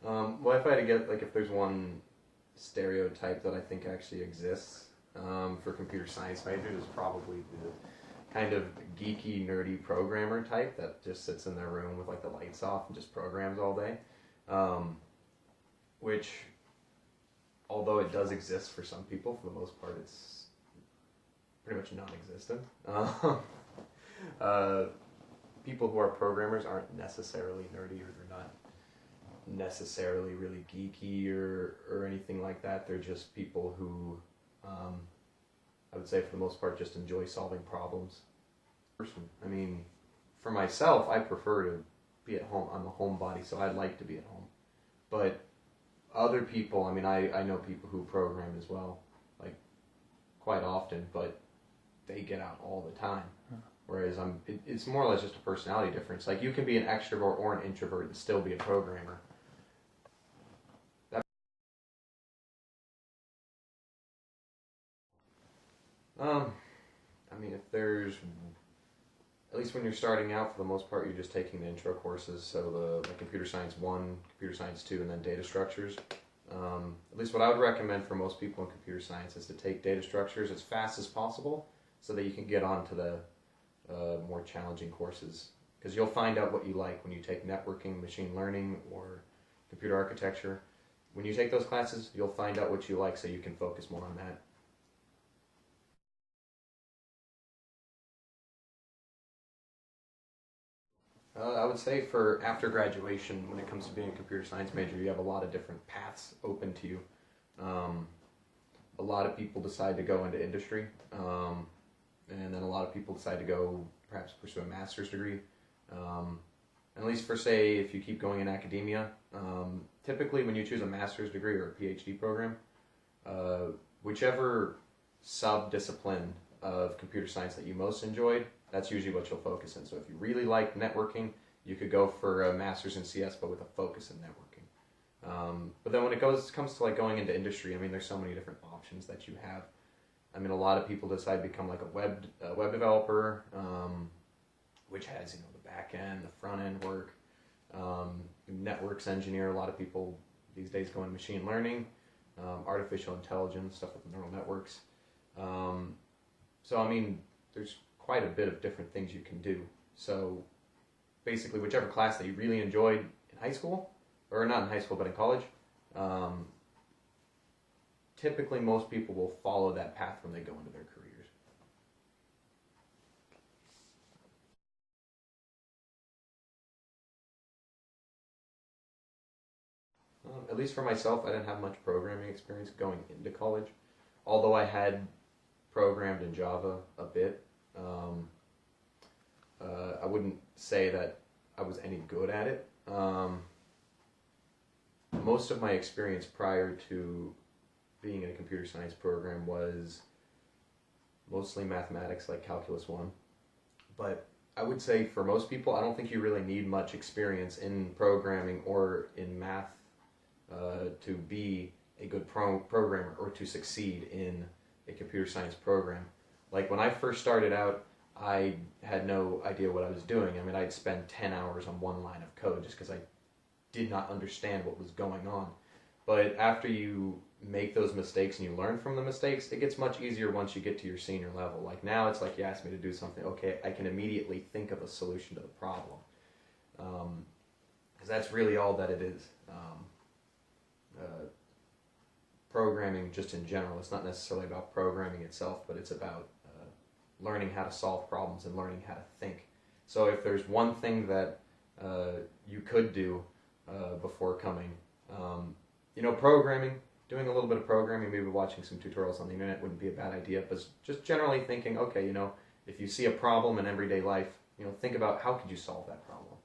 Well, if I had to get, like, if there's one stereotype that I think actually exists for computer science majors, is probably the kind of geeky, nerdy programmer type that just sits in their room with, like, the lights off and just programs all day. Which, although it does exist for some people, for the most part, it's pretty much non-existent. People who are programmers aren't necessarily nerdy, or they're not necessarily really geeky or anything like that. They're just people who, I would say for the most part, just enjoy solving problems. I mean, for myself, I prefer to be at home. I'm a homebody, so I like to be at home. But other people, I mean, I know people who program as well, like, quite often, but they get out all the time. Whereas it's more or less just a personality difference. Like, you can be an extrovert or an introvert and still be a programmer. I mean, if there's, at least when you're starting out, for the most part, you're just taking the intro courses. So the like Computer Science 1, Computer Science 2, and then data structures. At least what I would recommend for most people in computer science is to take data structures as fast as possible so that you can get on to the more challenging courses. Because you'll find out what you like when you take networking, machine learning, or computer architecture. When you take those classes, you'll find out what you like so you can focus more on that. I would say for after graduation, when it comes to being a computer science major, you have a lot of different paths open to you. Um, a lot of people decide to go into industry, and then a lot of people decide to go perhaps pursue a master's degree. At least for, say, if you keep going in academia, typically when you choose a master's degree or a PhD program, whichever sub-discipline of computer science that you most enjoyed, that's usually what you'll focus in. So if you really like networking, you could go for a master's in CS, but with a focus in networking. But then when it comes to like going into industry, I mean, there's so many different options that you have. I mean, a lot of people decide to become like a web developer, which has, the back end, the front end work. Networks engineer, a lot of people these days go into machine learning, artificial intelligence, stuff with neural networks. So I mean, there's quite a bit of different things you can do. So basically, whichever class that you really enjoyed in high school, or not in high school, but in college, typically most people will follow that path when they go into their careers. At least for myself, I didn't have much programming experience going into college, although I had programmed in Java a bit. I wouldn't say that I was any good at it. Most of my experience prior to being in a computer science program was mostly mathematics, like Calculus 1. But I would say for most people, I don't think you really need much experience in programming or in math to be a good programmer or to succeed in a computer science program. Like when I first started out, I had no idea what I was doing. I mean, I'd spend 10 hours on one line of code just because I did not understand what was going on. But after you make those mistakes and you learn from the mistakes, it gets much easier once you get to your senior level. Like now it's like you ask me to do something, okay, I can immediately think of a solution to the problem. Because that's really all that it is. Programming just in general, it's not necessarily about programming itself, but it's about learning how to solve problems and learning how to think. So if there's one thing that you could do before coming, programming, doing a little bit of programming, maybe watching some tutorials on the internet wouldn't be a bad idea, but just generally thinking, okay, if you see a problem in everyday life, think about how could you solve that problem.